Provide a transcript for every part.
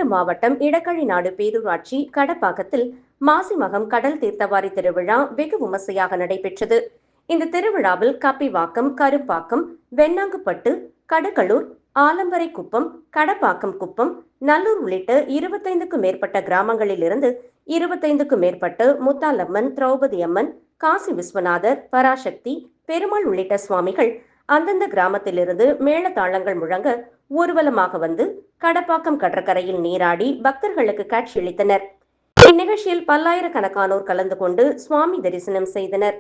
விழுப்புரம் மாவட்டம் இடக்கழிநாடு பேரூராட்சி கடப்பாக்கத்தில் மாசிமகம் கடல் தீர்த்தவாரி திருவிழா வெகு விமர்சையாக நடைபெற்றது. இந்த திருவிழாவில் கப்பிவாக்கம், கருப்பாக்கம், வெண்ணாங்குப்பட்டு, கடுகளூர், ஆலம்பரைக்குப்பம், கடப்பாக்கம் குப்பம், நல்லூர் உள்ளிட்ட 25க்கும் மேற்பட்ட கிராமங்களில் இருந்து 25க்கும் மேற்பட்ட முத்தாலம்மன், திரௌபதி அம்மன், காசி விஸ்வநாதர், பராசக்தி, பெருமாள் உள்ளிட்ட சுவாமிகள் அந்தந்த கிராமத்திலிருந்து மேளதாளங்கள் முழங்க ஊர்வலமாக வந்து கடப்பாக்கம் கடற்கரையில் நீராடி பக்தர்களுக்கு காட்சியளித்தனர். இந்நிகழ்ச்சியில் பல்லாயிரக்கணக்கானோர் கலந்து கொண்டு சுவாமி தரிசனம் செய்தனர்.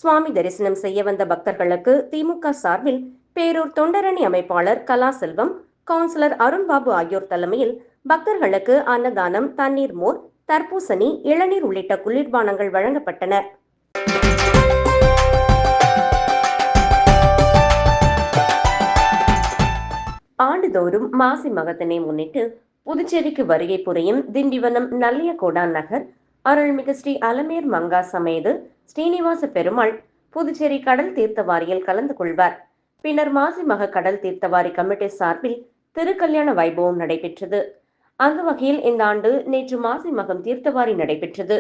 சுவாமி தரிசனம் செய்ய வந்த பக்தர்களுக்கு திமுக சார்பில் பேரூர் தொண்டரணி அமைப்பாளர் கலாசெல்வம், கவுன்சிலர் அருண்பாபு ஆகியோர் தலைமையில் பக்தர்களுக்கு அன்னதானம், தண்ணீர் மோர், தர்பூசணி, இளநீர் உள்ளிட்ட குளிர்பானங்கள் வழங்கப்பட்டன. ஆண்டுதோறும் மாசி மகத்தினை முன்னிட்டு புதுச்சேரிக்கு வருகை புரியும் திண்டிவனம் நல்லியகோடான் நகர் அருள்மிகு ஸ்ரீ அலமேர் மங்கா சமேத ஸ்ரீனிவாச பெருமாள் புதுச்சேரி கடல் தீர்த்தவாரியில் கலந்து கொள்வார். பின்னர் மாசி மக கடல் தீர்த்தவாரி கமிட்டி சார்பில் திருக்கல்யாண வைபவம் நடைபெற்றது. அந்த வகையில் இந்த ஆண்டு நேற்று மாசி மகம் தீர்த்தவாரி நடைபெற்றது.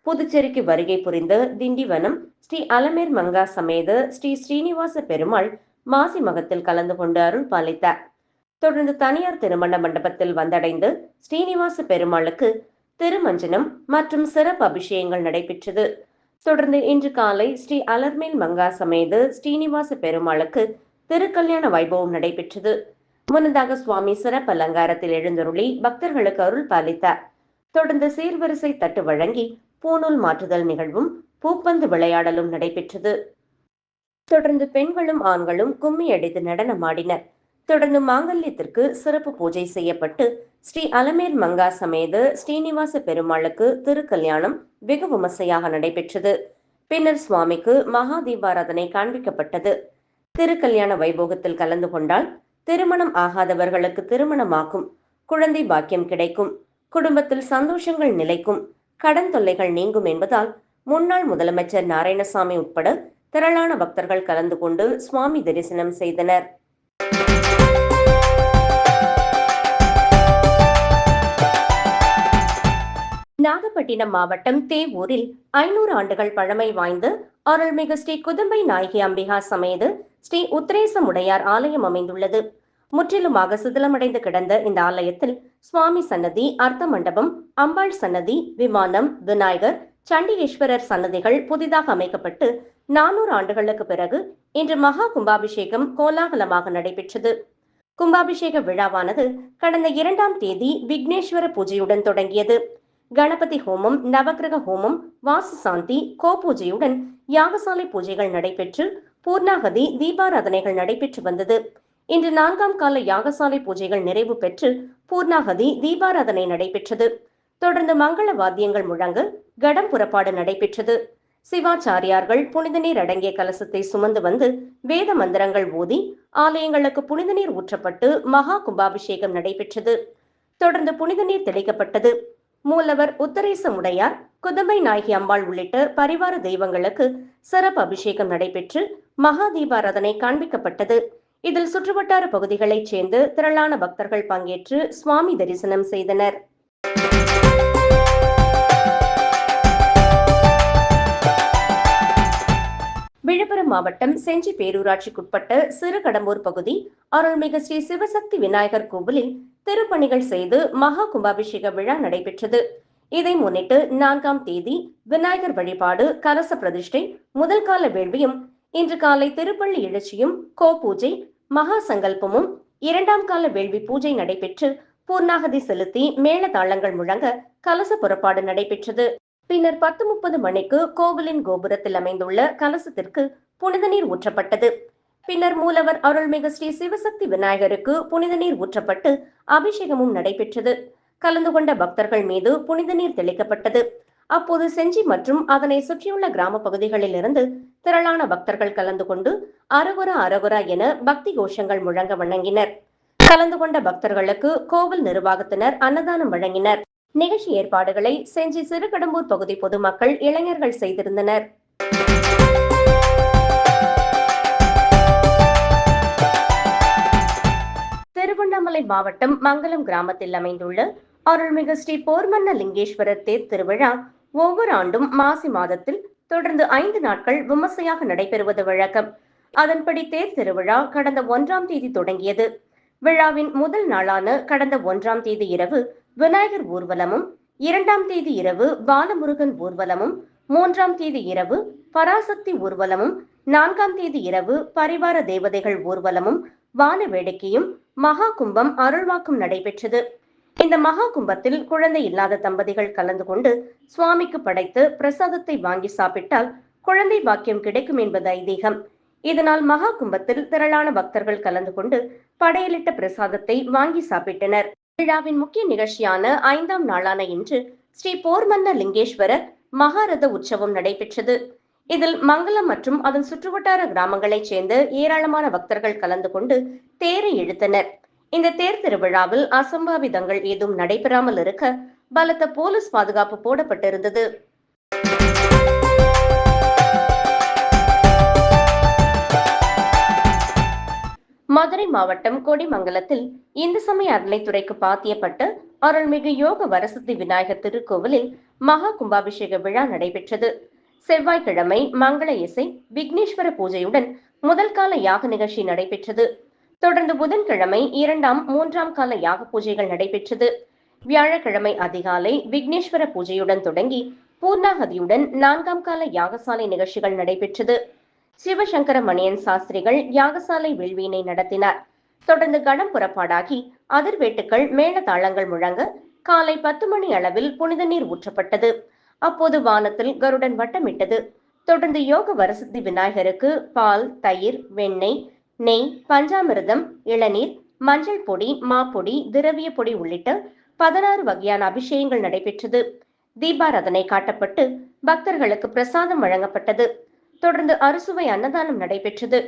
புதுச்சேரிக்கு வருகை புரிந்த திண்டிவனம் ஸ்ரீ அலமேர் மங்கா சமேத ஸ்ரீ ஸ்ரீனிவாச பெருமாள் மாசி மகத்தில் கலந்து கொண்டு அருள் பாலித்தார். தொடர்ந்து தனியார் திருமண மண்டபத்தில் வந்தடைந்து ஸ்ரீனிவாச பெருமாளுக்கு திருமஞ்சனம் மற்றும் சிறப்பு அபிஷேகங்கள் நடைபெற்றது. தொடர்ந்து இன்று காலை ஸ்ரீ அலர்மேல் மங்கா சமேத ஸ்ரீனிவாச பெருமாளுக்கு திருக்கல்யாண வைபவம் நடைபெற்றது. முன்னதாக சுவாமி சிறப்பு அலங்காரத்தில் எழுந்தருளி பக்தர்களுக்கு அருள் பாலித்தார். தொடர்ந்து சீர்வரிசை தட்டு வழங்கி பூநூல் மாற்றுதல் நிகழ்வும் பூப்பந்து விளையாடலும் நடைபெற்றது. தொடர்ந்து பெண்களும் ஆண்களும் கும்மி அடித்து நடனமாடினர். தொடர்ந்து மாங்கல்யத்திற்கு சிறப்பு பூஜை செய்யப்பட்டு ஸ்ரீ அலமேர் மங்கா சமேத ஸ்ரீனிவாச பெருமாளுக்கு திருக்கல்யாணம் வெகு விமர்சையாக நடைபெற்றது. பின்னர் சுவாமிக்கு மகா தீபாராதனை காண்பிக்கப்பட்டது. திருக்கல்யாண வைபோகத்தில் கலந்து கொண்டால் திருமணம் ஆகாதவர்களுக்கு திருமணமாகும், குழந்தை பாக்கியம் கிடைக்கும், குடும்பத்தில் சந்தோஷங்கள் நிலைக்கும், கடன் தொல்லைகள் நீங்கும் என்பதால் முன்னாள் முதலமைச்சர் நாராயணசாமி உட்பட திரளான பக்தர்கள் கலந்து கொண்டு சுவாமி தரிசனம் செய்தனர். நாகப்பட்டினம் மாவட்டம் தேவூரில் 500 ஆண்டுகள் பழமை வாய்ந்த அருள்மிகு ஸ்ரீ குதம்பை நாயகி அம்பிகா சமேத ஸ்ரீ உத்திரேசமுடையார் ஆலயம் அமைந்துள்ளது. முற்றிலுமாக சிதிலமடைந்து கிடந்த இந்த ஆலயத்தில் சுவாமி சன்னதி, அர்த்த மண்டபம், அம்பாள் சன்னதி, விமானம், விநாயகர், சண்டிகேஸ்வரர் சன்னதிகள் புதிதாக அமைக்கப்பட்டு 400 ஆண்டுகளுக்கு பிறகு இன்று மகா கும்பாபிஷேகம் கோலாகலமாக நடைபெற்றது. கும்பாபிஷேக விழாவானது கடந்த 2ஆம் தேதி விக்னேஸ்வர பூஜையுடன் தொடங்கியது. கணபதி ஹோமம், நவக்கிரக ஹோமம், வாசு சாந்தி, கோபூஜையுடன் யாகசாலை பூஜைகள் நடைபெற்று பூர்ணாகதி தீபாராதனைகள் நடைபெற்று வந்தது. இன்று 4ஆம் கால யாகசாலை பூஜைகள் நிறைவு பெற்று பூர்ணாகதி தீபாராதனை நடைபெற்றது. தொடர்ந்து மங்கள வாத்தியங்கள் முழங்க கடம் புறப்பாடு நடைபெற்றது. சிவாச்சாரியார்கள் புனித நீர் அடங்கிய கலசத்தை சுமந்து வந்து வேத மந்திரங்கள் ஓதி ஆலயங்களுக்கு புனித நீர் ஊற்றப்பட்டு மகா கும்பாபிஷேகம் நடைபெற்றது. தொடர்ந்து புனித நீர் தெளிக்கப்பட்டது. மூலவர் உத்தரேசமுடையார், குதம்பை நாயகி அம்பாள் உள்ளிட்ட பரிவார தெய்வங்களுக்கு சிறப்பு அபிஷேகம் நடைபெற்று மகா தீபாராதனை காண்பிக்கப்பட்டது. இதில் சுற்றுவட்டார பகுதிகளைச் சேர்ந்து திரளான பக்தர்கள் பங்கேற்று சுவாமி தரிசனம் செய்தனர். விழுப்புரம் மாவட்டம் செஞ்சி பேரூராட்சிக்குட்பட்ட சிறுகடம்பூர் பகுதி அருள்மிகு ஸ்ரீ சிவசக்தி விநாயகர் கோவிலில் திருப்பணிகள் செய்து மகா கும்பாபிஷேக விழா நடைபெற்றது. இதை முன்னிட்டு 4ஆம் தேதி விநாயகர் வழிபாடு, கலச பிரதிஷ்டை, முதல் கால வேள்வியும், இன்று காலை திருப்பள்ளி எழுச்சியும், கோபூஜை, மகா சங்கல்பமும், 2ஆம் கால வேள்வி பூஜை நடைபெற்று பூர்ணாகதி செலுத்தி மேளதாளங்கள் முழங்க கலச புறப்பாடு நடைபெற்றது. பின்னர் 10:30 மணிக்கு கோவிலின் கோபுரத்தில் அமைந்துள்ள கலசத்திற்கு புனித நீர் ஊற்றப்பட்டது. பின்னர் மூலவர் அருள்மிகு ஸ்ரீ சிவசக்தி விநாயகருக்கு புனித நீர் ஊற்றப்பட்டு அபிஷேகமும் நடைபெற்றது. கலந்து கொண்ட பக்தர்கள் மீது புனித நீர் தெளிக்கப்பட்டது. அப்போது செஞ்சி மற்றும் அதனை சுற்றியுள்ள கிராம பகுதிகளில் இருந்து திரளான பக்தர்கள் கலந்து கொண்டு அரகுரா அரகுரா என பக்தி கோஷங்கள் முழங்க வணங்கினர். கலந்து கொண்ட பக்தர்களுக்கு கோவில் நிர்வாகத்தினர் அன்னதானம் வழங்கினர். நிகழ்ச்சி ஏற்பாடுகளை செஞ்சி சிறுகடம்பூர் பகுதி பொதுமக்கள், இளைஞர்கள் செய்திருந்தனர். திருவண்ணாமலை மாவட்டம் மங்கலம் கிராமத்தில் அமைந்துள்ள அருள்மிகு ஸ்ரீ போர்மன்ன லிங்கேஸ்வரர் தேர் திருவிழா ஒவ்வொரு ஆண்டும் மாசி மாதத்தில் தொடர்ந்து 5 நாட்கள் விமர்சையாக நடைபெறுவது வழக்கம். அதன்படி தேர் திருவிழா கடந்த 1ஆம் தேதி தொடங்கியது. விழாவின் முதல் நாளான கடந்த 1ஆம் தேதி இரவு விநாயகர் ஊர்வலமும், 2ஆம் தேதி இரவு பாலமுருகன் ஊர்வலமும், 3ஆம் தேதி இரவு பராசக்தி ஊர்வலமும், 4ஆம் தேதி இரவு பரிவார தேவதைகள் ஊர்வலமும், வான வேடிக்கையும், மகா கும்பம் அருள்வாக்கும் நடைபெற்றது. இந்த மகா கும்பத்தில் குழந்தை இல்லாத தம்பதிகள் கலந்து கொண்டு சுவாமிக்கு படைத்து பிரசாதத்தை வாங்கி சாப்பிட்டால் குழந்தை பாக்கியம் கிடைக்கும் என்பது ஐதீகம். இதனால் மகா கும்பத்தில் திரளான பக்தர்கள் கலந்து கொண்டு படையலிட்ட பிரசாதத்தை வாங்கி சாப்பிட்டனர். விழாவின் முக்கிய நிகழ்ச்சியான 5ஆம் நாளான இன்று ஸ்ரீ போர்மன்ன லிங்கேஸ்வரர் மகாரத உற்சவம் நடைபெற்றது. இதில் மங்களம் மற்றும் அதன் சுற்றுவட்டார கிராமங்களைச் சேர்ந்த ஏராளமான பக்தர்கள் கலந்து கொண்டு தேரை இழுத்தனர். இந்த தேர் திருவிழாவில் அசம்பாவிதங்கள் ஏதும் நடைபெறாமல் இருக்க பலத்த போலீஸ் பாதுகாப்பு போடப்பட்டிருந்தது. மதுரை மாவட்டம் கொடிமங்கலத்தில் இந்து சமய அறநிலைத்துறைக்கு பாத்தியப்பட்ட அருள்மிகு யோக வரசித்தி விநாயகர் திருக்கோவிலில் மகா கும்பாபிஷேக விழா நடைபெற்றது. செவ்வாய்க்கிழமை மங்கள இசை, விக்னேஸ்வர பூஜையுடன் முதல் கால யாக நிகழ்ச்சி நடைபெற்றது. தொடர்ந்து புதன்கிழமை 2ஆம், 3ஆம் கால யாக பூஜைகள் நடைபெற்றது. வியாழக்கிழமை அதிகாலை விக்னேஸ்வர பூஜையுடன் தொடங்கி பூர்ணாகதியுடன் 4ஆம் கால யாகசாலை நிகழ்ச்சிகள் நடைபெற்றது. சிவசங்கர மணியன் சாஸ்திரிகள் யாகசாலை வேள்வியினை நடத்தினார். தொடர்ந்து கடம் புறப்பாடாகி அதிர்வேட்டுக்கள் மேளதாளங்கள் முழங்க காலை 10 மணி அளவில் புனித நீர் ஊற்றப்பட்டது. அப்போது வானத்தில் கருடன் வட்டமிட்டது. தொடர்ந்து யோக வரசித்தி விநாயகருக்கு பால், தயிர், வெண்ணெய், நெய், பஞ்சாமிர்தம், இளநீர், மஞ்சள் பொடி, மாப்பொடி, திரவிய பொடி உள்ளிட்ட 16 வகையான அபிஷேகங்கள் நடைபெற்றது. தீபாராதனை காட்டப்பட்டு பக்தர்களுக்கு பிரசாதம் வழங்கப்பட்டது. தொடர்ந்து அறுசுவை அன்னதானம் நடைபெற்றது.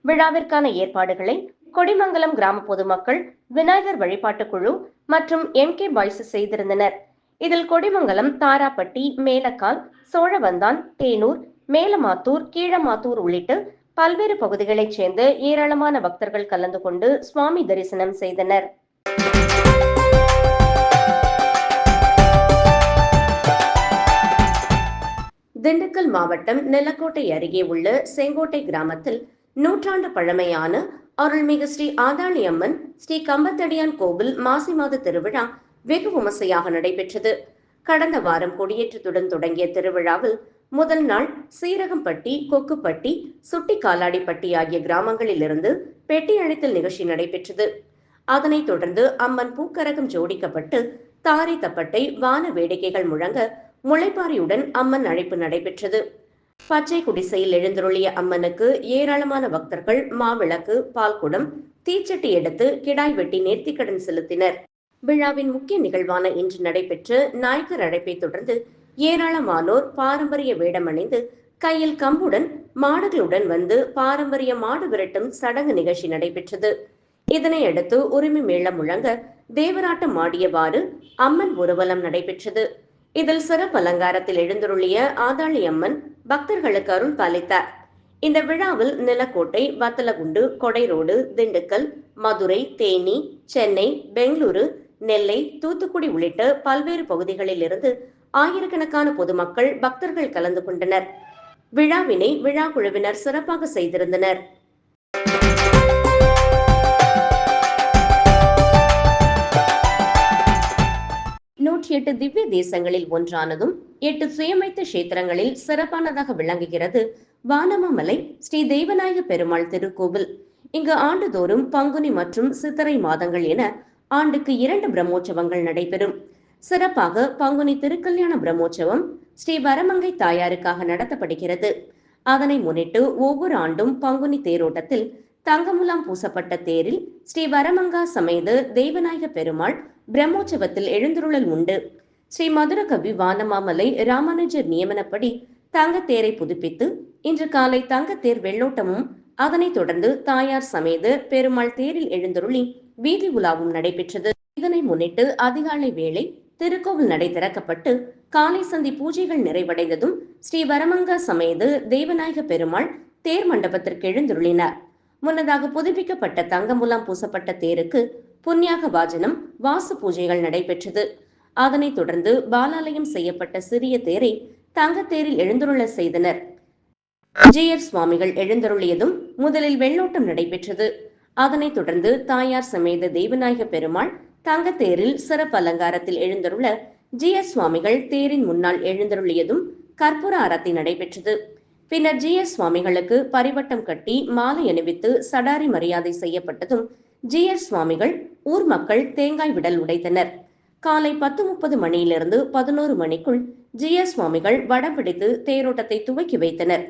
விழாவிற்கான ஏற்பாடுகளை கொடிமங்கலம் கிராம பொதுமக்கள், விநாயகர் வழிபாட்டு குழு மற்றும் MK பாய்ஸ் செய்திருந்தனர். இதில் கொடிமங்கலம், தாராப்பட்டி, மேலக்கால், சோழவந்தான், தேனூர், மேலமாத்தூர், கீழமாத்தூர் உள்ளிட்ட பல்வேறு பகுதிகளைச் சேர்ந்த ஏராளமான பக்தர்கள் கலந்து கொண்டு சுவாமி தரிசனம் செய்தனர். திண்டுக்கல் மாவட்டம் நெல்லக்கோட்டை அருகே உள்ள செங்கோட்டை கிராமத்தில் நூற்றாண்டு பழமையான அருள்மிகு ஸ்ரீ ஆதாளியம்மன் ஸ்ரீ கம்பத்தடியான் கோவில் மாசி மாத திருவிழா வெகு விமர்சையாக நடைபெற்றது. கடந்த வாரம் கொடியேற்றத்துடன் தொடங்கிய திருவிழாவில் முதல் நாள் சீரகம்பட்டி, கொக்குப்பட்டி, சுட்டி காலாடிப்பட்டி ஆகிய கிராமங்களில் இருந்து பெட்டி அழித்தல் நிகழ்ச்சி நடைபெற்றது. அதனைத் தொடர்ந்து அம்மன் பூக்கரகம் ஜோடிக்கப்பட்டு தாரை தப்பட்டை, வான வேடிக்கைகள் முழங்க முளைப்பாரியுடன் அம்மன் அழைப்பு நடைபெற்றது. பச்சை குடிசையில் எழுந்தருளிய அம்மனுக்கு ஏராளமான பக்தர்கள் மாவிளக்கு, பால்குடம், தீச்சட்டி எடுத்து கிடாய் வெட்டி நேர்த்திக்கடன் செலுத்தினர். விழாவின் முக்கிய நிகழ்வான இன்று நடைபெற்ற நாயக்கர் அழைப்பை தொடர்ந்து ஏராளமானோர் பாரம்பரிய வேடமணிந்து கையில் கம்புடன் மாடுகளுடன் வந்து பாரம்பரிய மாடு விரட்டும் சடங்கு நிகழ்ச்சி நடைபெற்றது. இதனையடுத்து உரிமை மேளம் முழங்க தேவராட்டம் ஆடியவாறு அம்மன் ஊர்வலம் நடைபெற்றது. இதில் சிறப்பு அலங்காரத்தில் எழுந்தருளிய ஆதாளி அம்மன் பக்தர்களுக்கு அருள் பாலித்தார். இந்த விழாவில் நிலக்கோட்டை, வத்தலகுண்டு, கொடைரோடு, திண்டுக்கல், மதுரை, தேனி, சென்னை, பெங்களூரு, நெல்லை, தூத்துக்குடி உள்ளிட்ட பல்வேறு பகுதிகளில் இருந்து ஆயிரக்கணக்கான பொதுமக்கள், பக்தர்கள் கலந்து கொண்டனர். விழாவினை விழா குழுவினர் சிறப்பாக செய்திருந்தனர். 108 திவ்ய தேசங்களில் ஒன்றானதும் 8 சுயமைத்த கஷேத்திரங்களில் சிறப்பானதாக விளங்குகிறது வானமாமலை ஸ்ரீ தேவநாயக பெருமாள் திருக்கோவில். இங்கு ஆண்டுதோறும் பங்குனி மற்றும் சித்திரை மாதங்கள் என ஆண்டுக்கு 2 பிரம்மோற்சவங்கள் நடைபெறும். சிறப்பாக பங்குனி திருக்கல்யாண பிரம்மோற்சவம் ஸ்ரீ வரமங்கை தாயாருக்காக நடத்தப்படுகிறது. அதனை முன்னிட்டு ஒவ்வொரு ஆண்டும் பங்குனி தேரோட்டத்தில் தங்கமுலாம் பூசப்பட்ட தேரில் ஸ்ரீ வரமங்கா சமேத தேவநாயக பெருமாள் பிரம்மோற்சவத்தில் எழுந்துருளல் உண்டு. ஸ்ரீ மதுரகவி வானமாமலை ராமானுஜர் நியமனப்படி தங்கத்தேரை புதுப்பித்து இன்று காலை தங்கத்தேர் வெள்ளோட்டமும், அதனைத் தொடர்ந்து தாயார் சமேத பெருமாள் தேரில் எழுந்தருளி வீதி உலாவும் நடைபெற்றது. இதனை முன்னிட்டு அதிகாலை வேளை திருக்கோவில் நடை திறக்கப்பட்டு காலை சந்தி பூஜைகள் நிறைவடைந்ததும் ஸ்ரீ வரமங்கா சமேத தேவநாயக பெருமாள் தேர் மண்டபத்திற்கு எழுந்துருளினார். முன்னதாக புதுப்பிக்கப்பட்ட தங்கமுலாம் பூசப்பட்ட தேருக்கு புண்ணியாக வாஜனம், வாசு பூஜைகள் நடைபெற்றது. அதனைத் தொடர்ந்து பாலாலயம் செய்யப்பட்ட சிறிய தேரை தங்கத்தேரில் எழுந்துருள செய்தனர். ஜீயர் சுவாமிகள் எழுந்தருளியதும் முதலில் வெள்ளோட்டம் நடைபெற்றது. அதனைத் தொடர்ந்து தாயார் சமேத தெய்வநாயக பெருமாள் தங்கத்தேரில் சிறப்பு அலங்காரத்தில் எழுந்தருள ஜீயர் சுவாமிகள் தேரின் முன்னால் எழுந்தருளியதும் கற்பூர ஆரத்தி நடைபெற்றது. பின்னர் ஜீயர் சுவாமிகளுக்கு பரிவட்டம் கட்டி மாலை அணிவித்து சடாரி மரியாதை செய்யப்பட்டதும் ஜீயர் சுவாமிகள் ஊர் மக்கள் தேங்காய் விடல் உடைத்தனர். காலை 10:30 மணியிலிருந்து 11 மணிக்குள் ஜீயர் சுவாமிகள் வடம் பிடித்து தேரோட்டத்தை துவக்கி வைத்தனர்.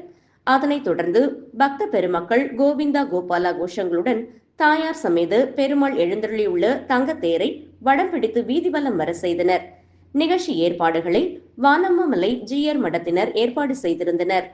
அதனைத் தொடர்ந்து பக்த பெருமக்கள் கோவிந்தா கோபாலா கோஷங்களுடன் தாயார் சமேத பெருமாள் எழுந்தருளியுள்ள தங்கத்தேரை வடம் பிடித்து வீதிவலம் வர செய்தனர். நிகழ்ச்சி ஏற்பாடுகளை வானம்மாமலை ஜீயர் மடத்தினர் ஏற்பாடு செய்திருந்தனர்.